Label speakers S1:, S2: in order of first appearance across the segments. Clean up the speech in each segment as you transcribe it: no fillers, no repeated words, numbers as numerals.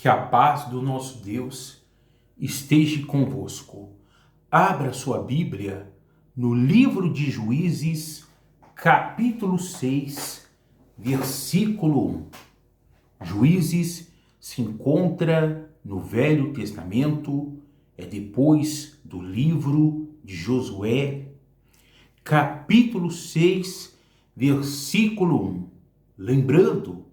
S1: Que a paz do nosso Deus esteja convosco. Abra sua Bíblia no livro de Juízes, capítulo 6, versículo 1. Juízes se encontra no Velho Testamento, é depois do livro de Josué, capítulo 6, versículo 1. Lembrando,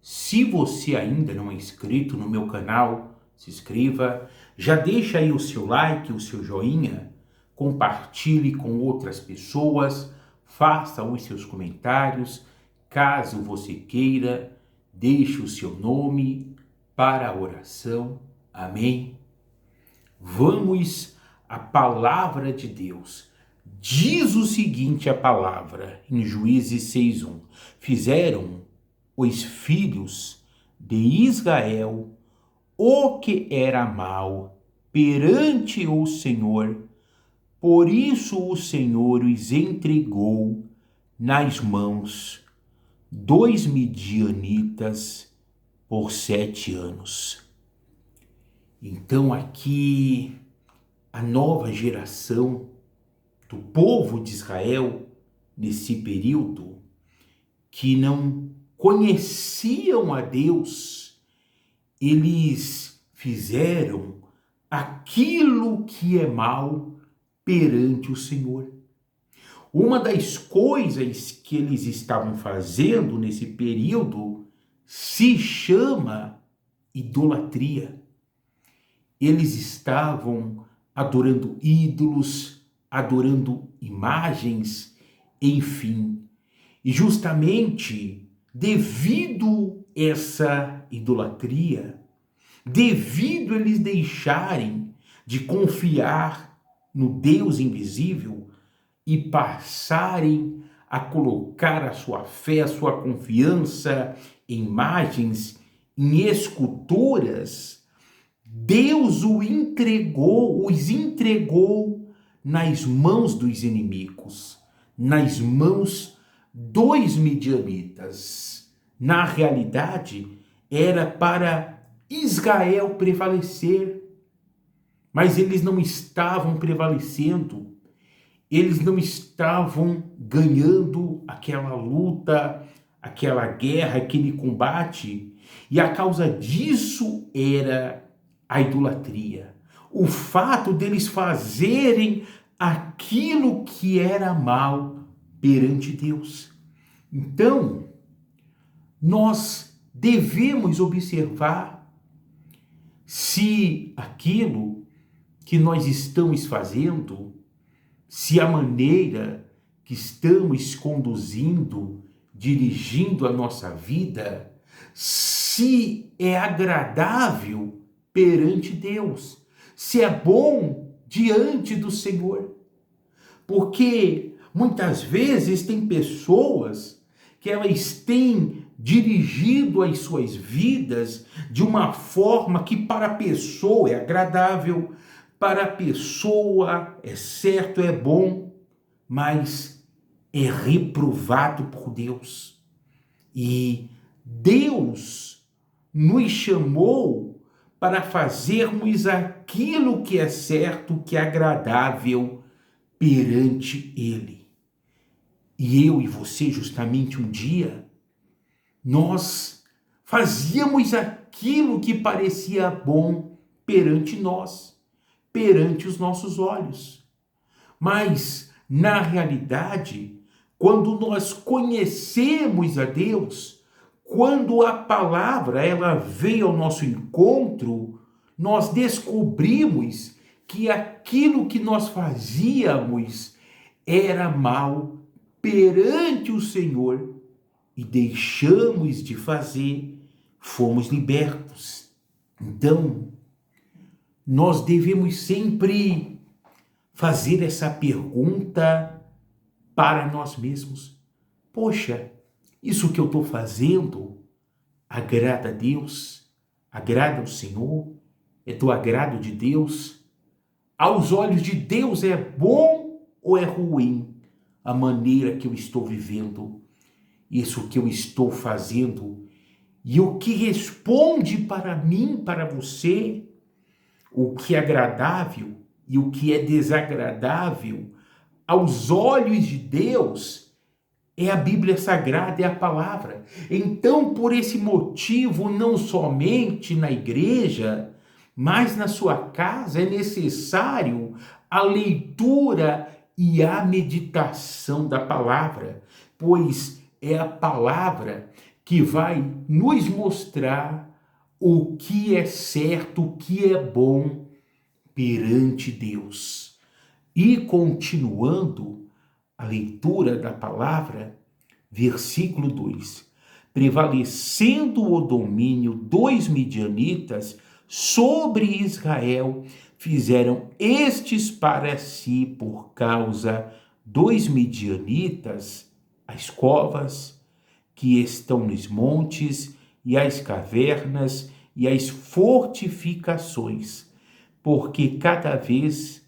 S1: se você ainda não é inscrito no meu canal, se inscreva, já deixa aí o seu like, o seu joinha, compartilhe com outras pessoas, faça os seus comentários, caso você queira, deixe o seu nome para a oração. Amém? Vamos à palavra de Deus. Diz o seguinte a palavra em Juízes 6:1. Fizeram os filhos de Israel o que era mal perante o Senhor, por isso o Senhor os entregou nas mãos dos midianitas por 7 anos. Então aqui a nova geração do povo de Israel, nesse período, que não conheciam a Deus, eles fizeram aquilo que é mal perante o Senhor. Uma das coisas que eles estavam fazendo nesse período se chama idolatria. Eles estavam adorando ídolos, adorando imagens, enfim. E justamente devido a essa idolatria, devido a eles deixarem de confiar no Deus invisível e passarem a colocar a sua fé, a sua confiança em imagens, em esculturas, Deus os entregou nas mãos dos inimigos, nas mãos dos midianitas. Na realidade, era para Israel prevalecer, mas eles não estavam prevalecendo, eles não estavam ganhando aquela luta, aquela guerra, aquele combate, e a causa disso era a idolatria. O fato deles fazerem aquilo que era mal perante Deus. Então, nós devemos observar se aquilo que nós estamos fazendo, se a maneira que estamos conduzindo, dirigindo a nossa vida, se é agradável perante Deus, se é bom diante do Senhor. Porque muitas vezes tem pessoas que elas têm dirigido as suas vidas de uma forma que para a pessoa é agradável, para a pessoa é certo, é bom, mas é reprovado por Deus. E Deus nos chamou para fazermos aquilo que é certo, que é agradável perante Ele. E eu e você, justamente um dia, nós fazíamos aquilo que parecia bom perante nós, perante os nossos olhos. Mas, na realidade, quando nós conhecemos a Deus, quando a palavra ela veio ao nosso encontro, nós descobrimos que aquilo que nós fazíamos era mal perante o Senhor e deixamos de fazer, fomos libertos. Então, nós devemos sempre fazer essa pergunta para nós mesmos. Poxa, isso que eu estou fazendo agrada a Deus? Agrada ao Senhor? É do agrado de Deus? Aos olhos de Deus é bom ou é ruim a maneira que eu estou vivendo? Isso que eu estou fazendo E o que responde para mim, para você, o que é agradável e o que é desagradável aos olhos de Deus é a Bíblia Sagrada, é a palavra. Então, por esse motivo, não somente na igreja, mas na sua casa é necessário a leitura e a meditação da palavra, pois é a palavra que vai nos mostrar o que é certo, o que é bom perante Deus. E continuando a leitura da palavra, versículo 2: prevalecendo o domínio dos midianitas sobre Israel, fizeram estes para si, por causa dos midianitas, as covas que estão nos montes, e as cavernas, e as fortificações, porque cada vez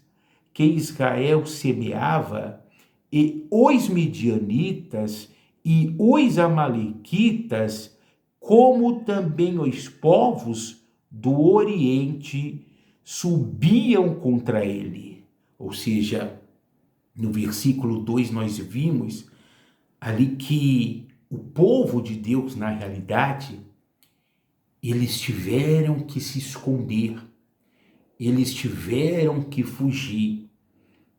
S1: que Israel semeava, e os midianitas e os amalequitas, como também os povos do Oriente, subiam contra ele. Ou seja, no versículo 2 nós vimos ali que o povo de Deus, na realidade, eles tiveram que se esconder, eles tiveram que fugir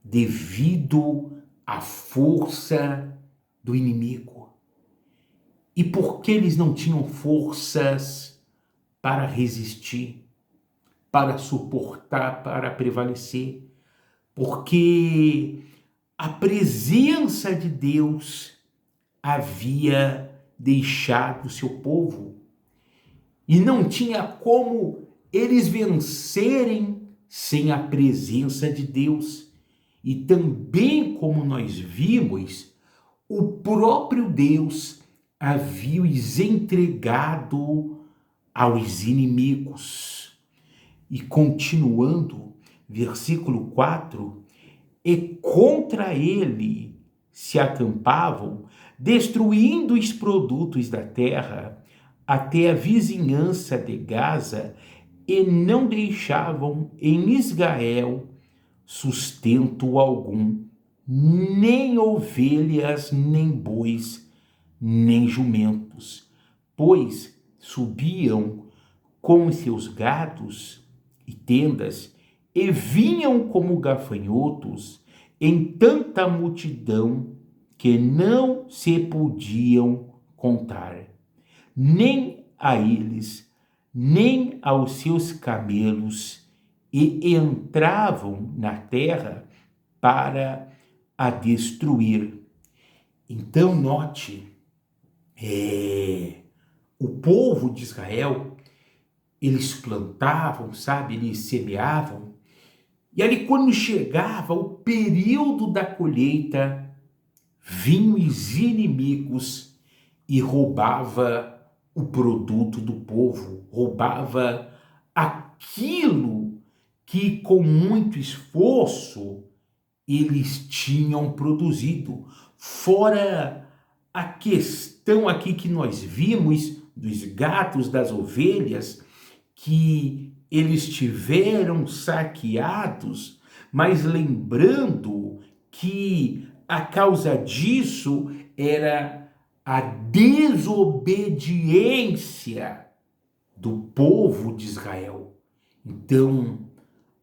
S1: devido à força do inimigo. E por que eles não tinham forças para resistir, para suportar, para prevalecer? Porque a presença de Deus havia deixado o seu povo e não tinha como eles vencerem sem a presença de Deus. E também, como nós vimos, o próprio Deus havia os entregado aos inimigos. E continuando, versículo 4, e contra ele se acampavam, destruindo os produtos da terra até a vizinhança de Gaza, e não deixavam em Israel sustento algum, nem ovelhas, nem bois, nem jumentos, pois subiam com seus gados e tendas e vinham como gafanhotos em tanta multidão que não se podiam contar, nem a eles, nem aos seus camelos, e entravam na terra para a destruir. Então, note, o povo de Israel, eles plantavam, sabe, eles semeavam, e ali quando chegava o período da colheita, vinham os inimigos e roubava o produto do povo, roubava aquilo que com muito esforço eles tinham produzido. Fora a questão aqui que nós vimos dos gatos, das ovelhas, que eles tiveram saqueados, mas lembrando que a causa disso era a desobediência do povo de Israel. Então,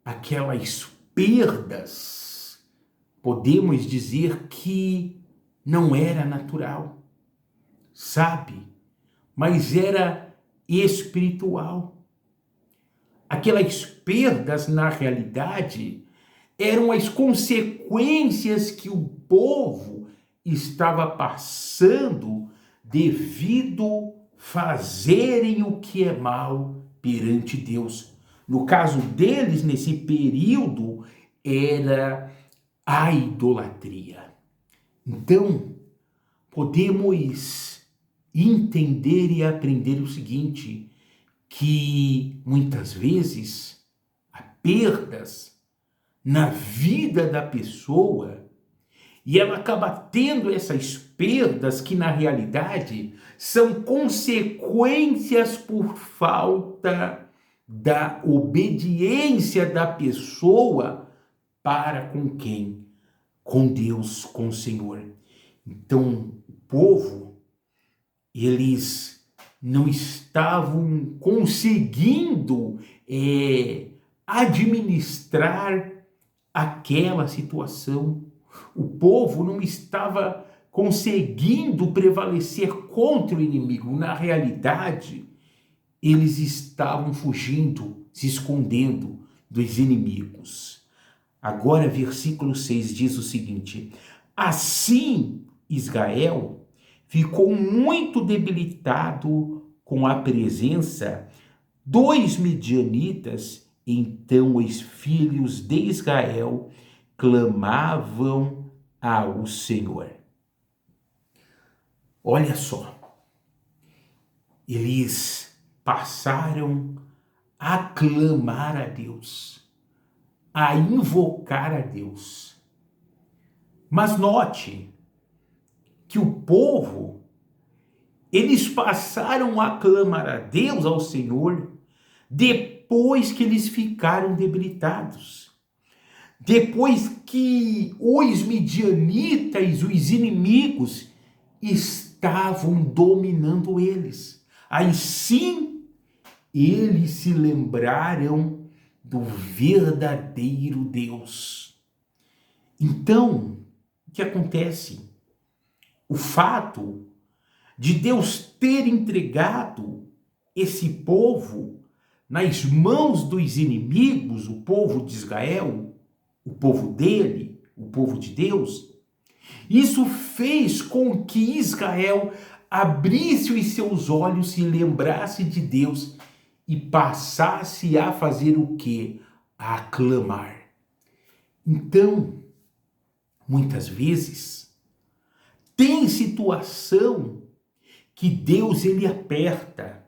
S1: aquelas perdas, podemos dizer que não era natural, sabe? Mas era espiritual. Aquelas perdas, na realidade, eram as consequências que o povo estava passando devido fazerem o que é mal perante Deus. No caso deles, nesse período, era a idolatria. Então, podemos entender e aprender o seguinte, que muitas vezes há perdas na vida da pessoa e ela acaba tendo essas perdas que na realidade são consequências por falta da obediência da pessoa para com quem? Com Deus, com o Senhor. Então, o povo, eles não estavam conseguindo administrar aquela situação. O povo não estava conseguindo prevalecer contra o inimigo. Na realidade, eles estavam fugindo, se escondendo dos inimigos. Agora, versículo 6 diz o seguinte: assim Israel ficou muito debilitado com a presença dos midianitas. Então os filhos de Israel clamavam ao Senhor. Olha só, eles passaram a clamar a Deus, a invocar a Deus. Mas note que o povo, eles passaram a clamar a Deus, ao Senhor, depois que eles ficaram debilitados. Depois que os midianitas, os inimigos, estavam dominando eles. Aí sim, eles se lembraram do verdadeiro Deus. Então, o que acontece? O fato de Deus ter entregado esse povo nas mãos dos inimigos, o povo de Israel, o povo dele, o povo de Deus, isso fez com que Israel abrisse os seus olhos, se lembrasse de Deus e passasse a fazer o quê? A clamar. Então, muitas vezes, tem situação que Deus ele aperta.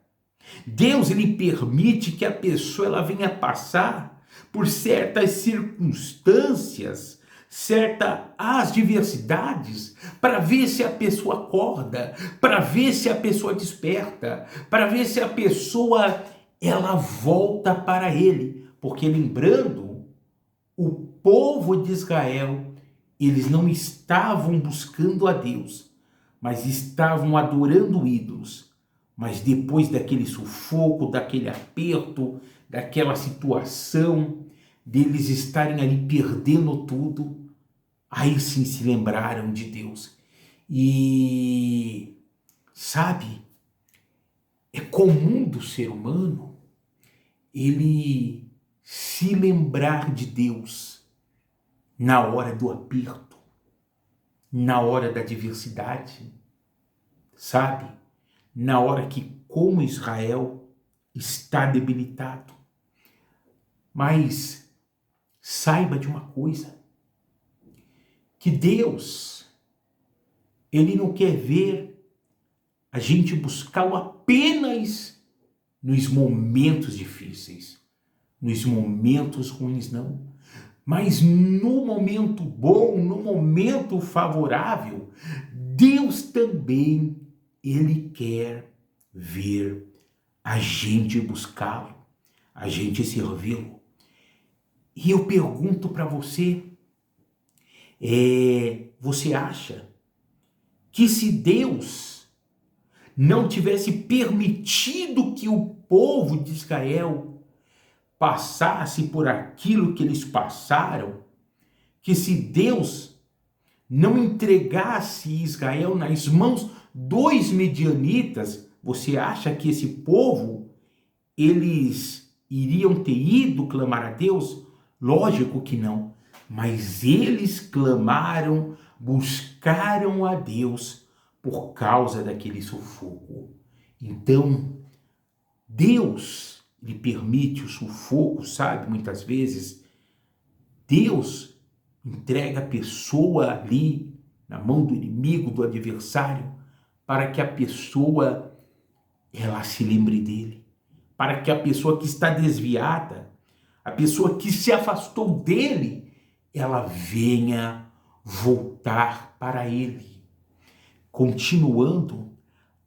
S1: Deus ele permite que a pessoa ela venha passar por certas circunstâncias, certas adversidades, para ver se a pessoa acorda, para ver se a pessoa desperta, para ver se a pessoa ela volta para ele. Porque lembrando, o povo de Israel, eles não estavam buscando a Deus, mas estavam adorando ídolos. Mas depois daquele sufoco, daquele aperto, daquela situação, deles estarem ali perdendo tudo, aí sim se lembraram de Deus. E sabe, é comum do ser humano ele se lembrar de Deus na hora do aperto, na hora da adversidade, sabe? Na hora que, como Israel, está debilitado. Mas saiba de uma coisa, que Deus, ele não quer ver a gente buscá-lo apenas nos momentos difíceis, nos momentos ruins, não. Mas no momento bom, no momento favorável, Deus também, ele quer ver a gente buscá-lo, a gente servi-lo. E eu pergunto para você, você acha que se Deus não tivesse permitido que o povo de Israel passasse por aquilo que eles passaram, que se Deus não entregasse Israel nas mãos dos midianitas, você acha que esse povo, eles iriam ter ido clamar a Deus? Lógico que não, mas eles clamaram, buscaram a Deus por causa daquele sufoco. Então, Deus lhe permite o sufoco, sabe? Muitas vezes, Deus entrega a pessoa ali na mão do inimigo, do adversário, para que a pessoa ela se lembre dele, para que a pessoa que está desviada, a pessoa que se afastou dele, ela venha voltar para ele. Continuando,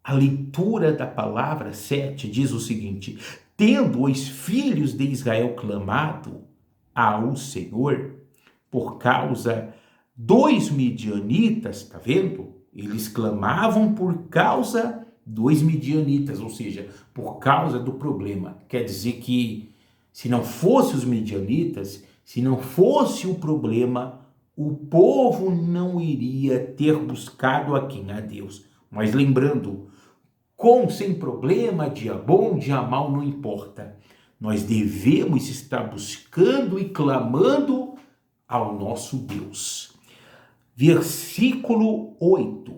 S1: a leitura da palavra 7 diz o seguinte: tendo os filhos de Israel clamado ao Senhor por causa dos midianitas, tá vendo? Eles clamavam por causa dos midianitas, ou seja, por causa do problema. Quer dizer que se não fosse os midianitas, se não fosse o problema, o povo não iria ter buscado a quem? A Deus. Mas lembrando, com, sem problema, dia bom, dia mal, não importa. Nós devemos estar buscando e clamando ao nosso Deus. Versículo 8.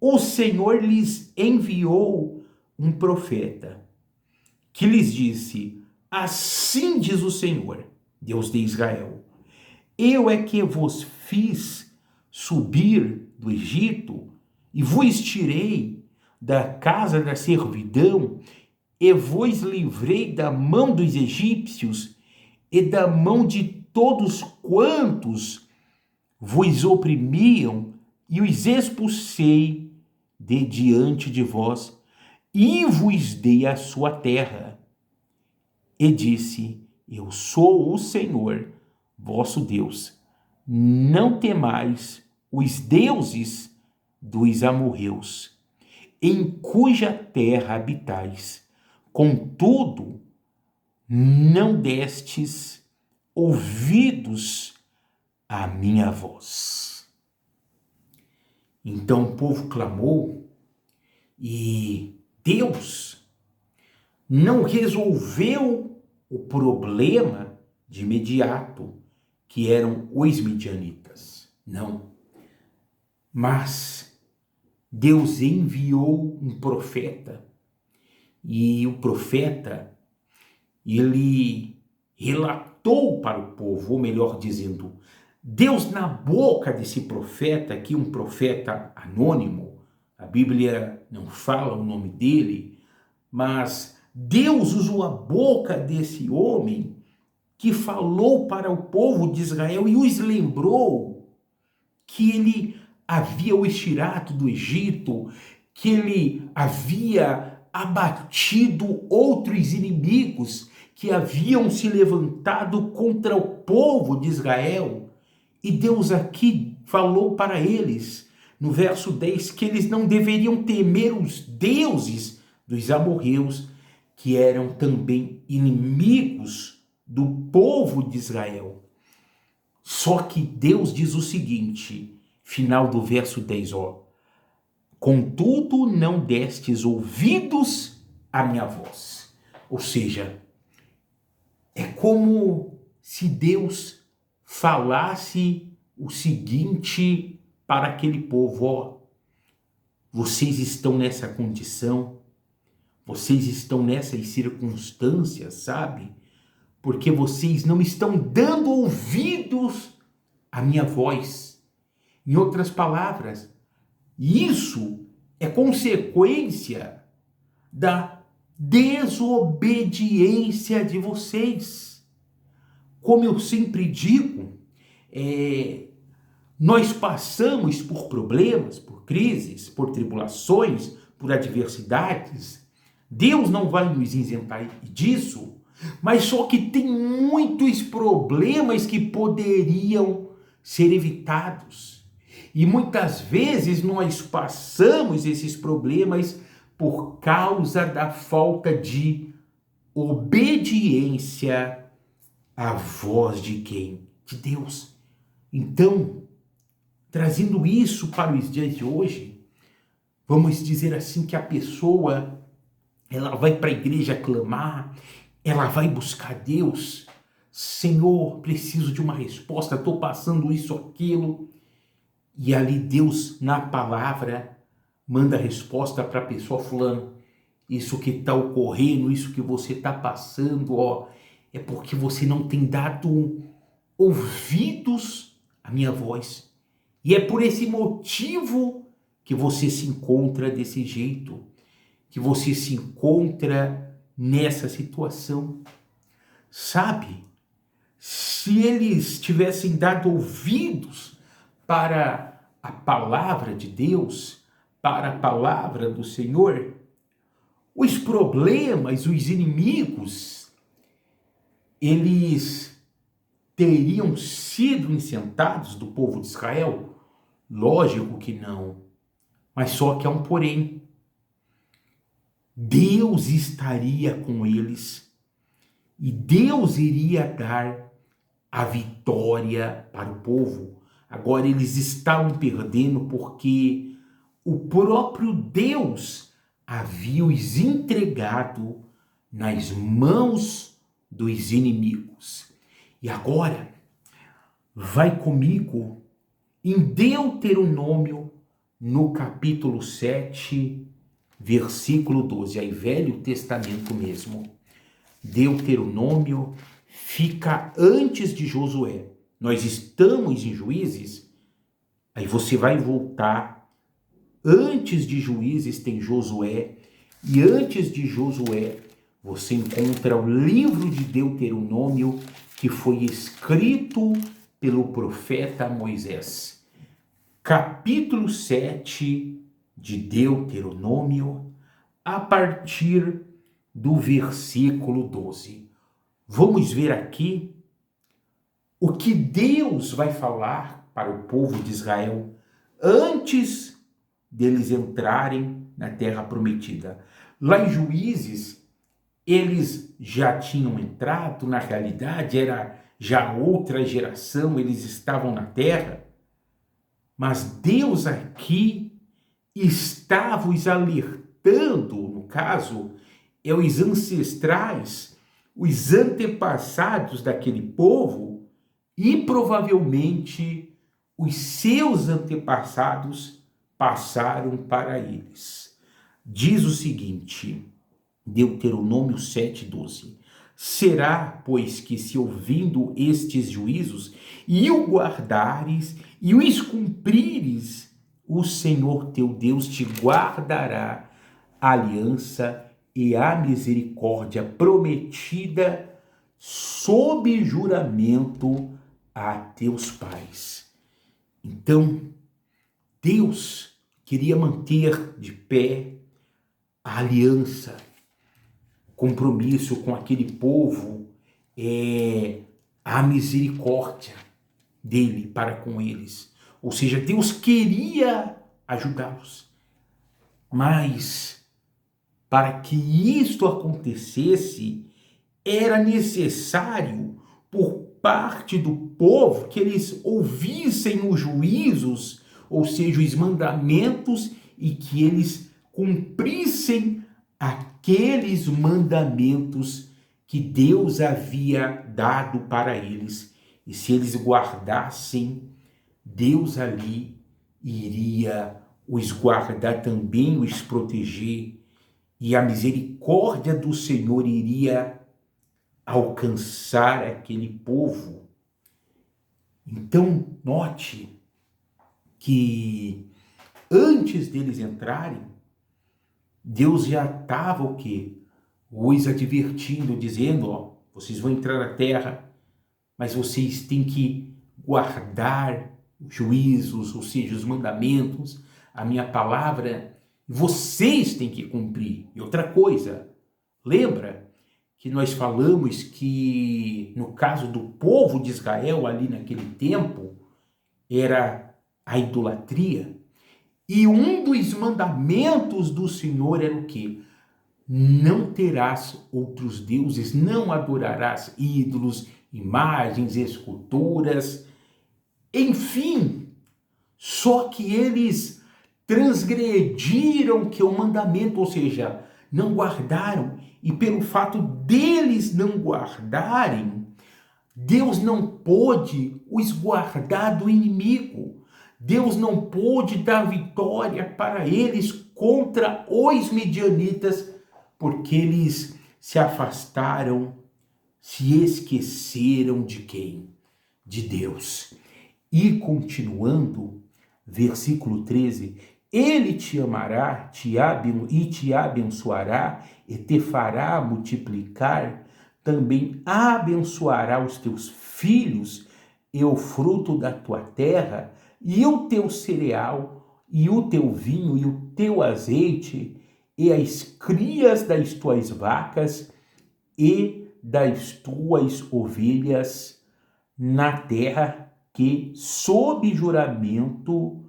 S1: O Senhor lhes enviou um profeta, que lhes disse: assim diz o Senhor, Deus de Israel, eu é que vos fiz subir do Egito e vos tirei da casa da servidão e vos livrei da mão dos egípcios e da mão de todos quantos vos oprimiam e os expulsei de diante de vós e vos dei a sua terra. E disse: eu sou o Senhor, vosso Deus. Não temais os deuses dos amorreus, em cuja terra habitais. Contudo, não destes ouvidos à minha voz. Então o povo clamou e Deus não resolveu o problema de imediato, que eram os midianitas. Não. Mas Deus enviou um profeta. E o profeta, ele relatou para o povo, ou melhor dizendo, Deus na boca desse profeta, aqui um profeta anônimo, a Bíblia não fala o nome dele, mas Deus usou a boca desse homem que falou para o povo de Israel e os lembrou que ele havia os tirado do Egito, que ele havia abatido outros inimigos que haviam se levantado contra o povo de Israel. E Deus aqui falou para eles, no verso 10, que eles não deveriam temer os deuses dos amorreus, que eram também inimigos do povo de Israel. Só que Deus diz o seguinte, final do verso 10, contudo não destes ouvidos à minha voz. Ou seja, é como se Deus falasse o seguinte para aquele povo, vocês estão nessa condição, vocês estão nessas circunstâncias, sabe? Porque vocês não estão dando ouvidos à minha voz. Em outras palavras, isso é consequência da desobediência de vocês. Como eu sempre digo, nós passamos por problemas, por crises, por tribulações, por adversidades. Deus não vai nos isentar disso, mas só que tem muitos problemas que poderiam ser evitados. E muitas vezes nós passamos esses problemas por causa da falta de obediência à voz de quem? De Deus. Então, trazendo isso para os dias de hoje, vamos dizer assim que a pessoa, ela vai para a igreja clamar, ela vai buscar Deus. Senhor, preciso de uma resposta, estou passando isso, aquilo. E ali Deus, na palavra, manda a resposta para a pessoa fulano. Isso que está ocorrendo, isso que você está passando, é porque você não tem dado ouvidos à minha voz. E é por esse motivo que você se encontra desse jeito, que você se encontra nessa situação. Sabe, se eles tivessem dado ouvidos para a palavra de Deus, para a palavra do Senhor, os problemas, os inimigos, eles teriam sido isentados do povo de Israel? Lógico que não. Mas só que há um porém. Deus estaria com eles e Deus iria dar a vitória para o povo. Agora eles estavam perdendo porque o próprio Deus havia os entregado nas mãos dos inimigos. E agora, vai comigo em Deuteronômio, no capítulo 7, versículo 12, aí Velho Testamento mesmo. Deuteronômio fica antes de Josué. Nós estamos em Juízes, aí você vai voltar. Antes de Juízes tem Josué, e antes de Josué você encontra o livro de Deuteronômio, que foi escrito pelo profeta Moisés. Capítulo 7 de Deuteronômio, a partir do versículo 12. Vamos ver aqui o que Deus vai falar para o povo de Israel antes deles entrarem na terra prometida. Lá em Juízes, eles já tinham entrado, na realidade era já outra geração, eles estavam na terra, mas Deus aqui estava os alertando, no caso, os ancestrais, os antepassados daquele povo, e provavelmente os seus antepassados passaram para eles. Diz o seguinte, Deuteronômio 7:12. Será, pois, que se ouvindo estes juízos e o guardares e os cumprires, o Senhor teu Deus te guardará a aliança e a misericórdia prometida sob juramento a teus pais. Então, Deus queria manter de pé a aliança, compromisso com aquele povo, a misericórdia dele para com eles. Ou seja, Deus queria ajudá-los. Mas, para que isto acontecesse, era necessário, por parte do povo, que eles ouvissem os juízos, ou seja, os mandamentos, e que eles cumprissem aqueles mandamentos que Deus havia dado para eles. E se eles guardassem, Deus ali iria os guardar também, os proteger, e a misericórdia do Senhor iria alcançar aquele povo. Então, note que antes deles entrarem, Deus já estava o quê? Os advertindo, dizendo, ó, vocês vão entrar na terra, mas vocês têm que guardar os juízos, ou seja, os mandamentos, a minha palavra, vocês têm que cumprir. E outra coisa, lembra que nós falamos que no caso do povo de Israel ali naquele tempo, era a idolatria. E um dos mandamentos do Senhor era o quê? Não terás outros deuses, não adorarás ídolos, imagens, esculturas, enfim. Só que eles transgrediram que o mandamento, ou seja, não guardaram. E pelo fato deles não guardarem, Deus não pôde os guardar do inimigo. Deus não pôde dar vitória para eles contra os medianitas, porque eles se afastaram, se esqueceram de quem? De Deus. E continuando, versículo 13, ele te amará e te abençoará e te fará multiplicar, também abençoará os teus filhos e o fruto da tua terra, e o teu cereal, e o teu vinho, e o teu azeite e as crias das tuas vacas e das tuas ovelhas na terra que, sob juramento,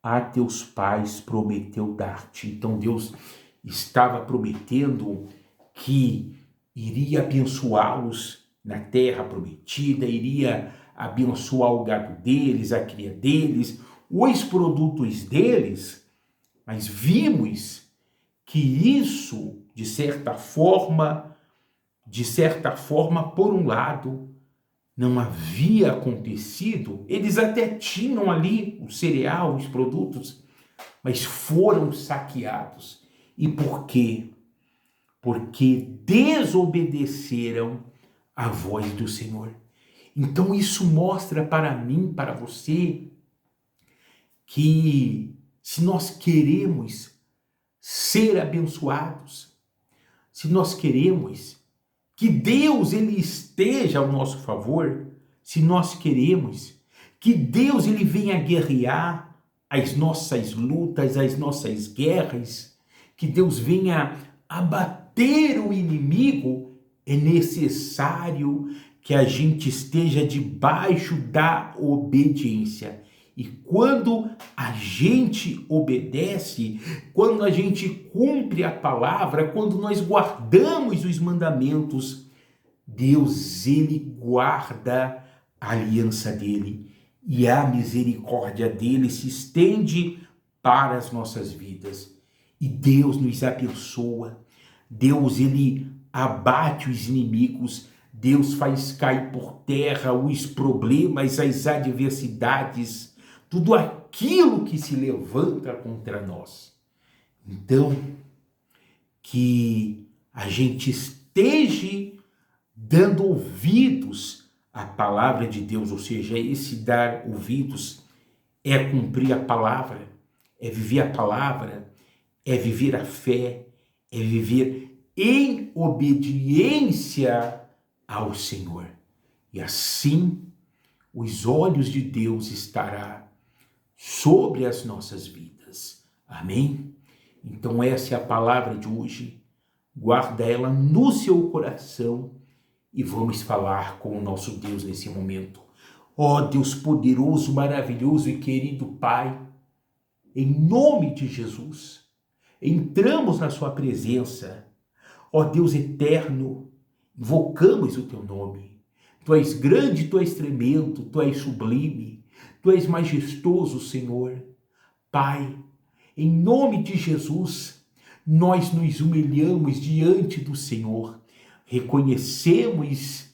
S1: a teus pais prometeu dar-te. Então Deus estava prometendo que iria abençoá-los na terra prometida, iria abençoar o gado deles, a cria deles, os produtos deles, mas vimos que isso, de certa forma, por um lado, não havia acontecido. Eles até tinham ali o cereal, os produtos, mas foram saqueados. E por quê? Porque desobedeceram à voz do Senhor. Então isso mostra para mim, para você, que se nós queremos ser abençoados, se nós queremos que Deus ele esteja ao nosso favor, se nós queremos que Deus ele venha guerrear as nossas lutas, as nossas guerras, que Deus venha abater o inimigo, é necessário que a gente esteja debaixo da obediência. E quando a gente obedece, quando a gente cumpre a palavra, quando nós guardamos os mandamentos, Deus, ele guarda a aliança dele e a misericórdia dele se estende para as nossas vidas. E Deus nos abençoa, Deus, ele abate os inimigos, Deus faz cair por terra os problemas, as adversidades, tudo aquilo que se levanta contra nós. Então, que a gente esteja dando ouvidos à palavra de Deus, ou seja, esse dar ouvidos é cumprir a palavra, é viver a palavra, é viver a fé, é viver em obediência ao Senhor. E assim, os olhos de Deus estarão sobre as nossas vidas. Amém? Então essa é a palavra de hoje. Guarda ela no seu coração e vamos falar com o nosso Deus nesse momento. Ó Deus poderoso, maravilhoso e querido Pai, em nome de Jesus, entramos na sua presença. Ó Deus eterno, invocamos o teu nome. Tu és grande, tu és tremendo, tu és sublime, tu és majestoso, Senhor. Pai, em nome de Jesus, nós nos humilhamos diante do Senhor, reconhecemos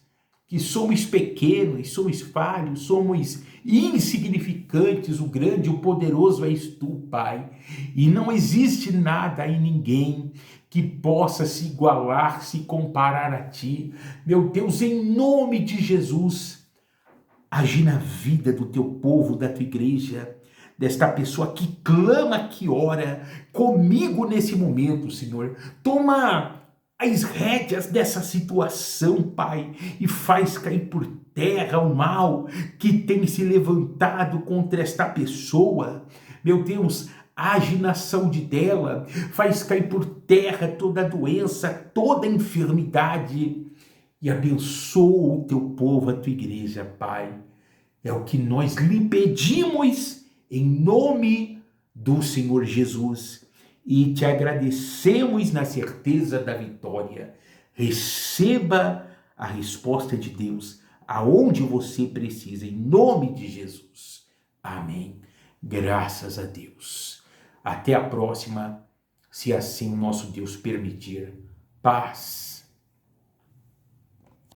S1: que somos pequenos, somos falhos, somos insignificantes, o grande, o poderoso és tu, Pai, e não existe nada e ninguém que possa se igualar, se comparar a ti. Meu Deus, em nome de Jesus, agi na vida do teu povo, da tua igreja, desta pessoa que clama, que ora comigo nesse momento, Senhor. Toma as rédeas dessa situação, Pai, e faz cair por terra o mal que tem se levantado contra esta pessoa. Meu Deus, age na saúde dela, faz cair por terra toda doença, toda enfermidade e abençoa o teu povo, a tua igreja, Pai. É o que nós lhe pedimos em nome do Senhor Jesus e te agradecemos na certeza da vitória. Receba a resposta de Deus aonde você precisa, em nome de Jesus. Amém. Graças a Deus. Até a próxima, se assim o nosso Deus permitir. Paz.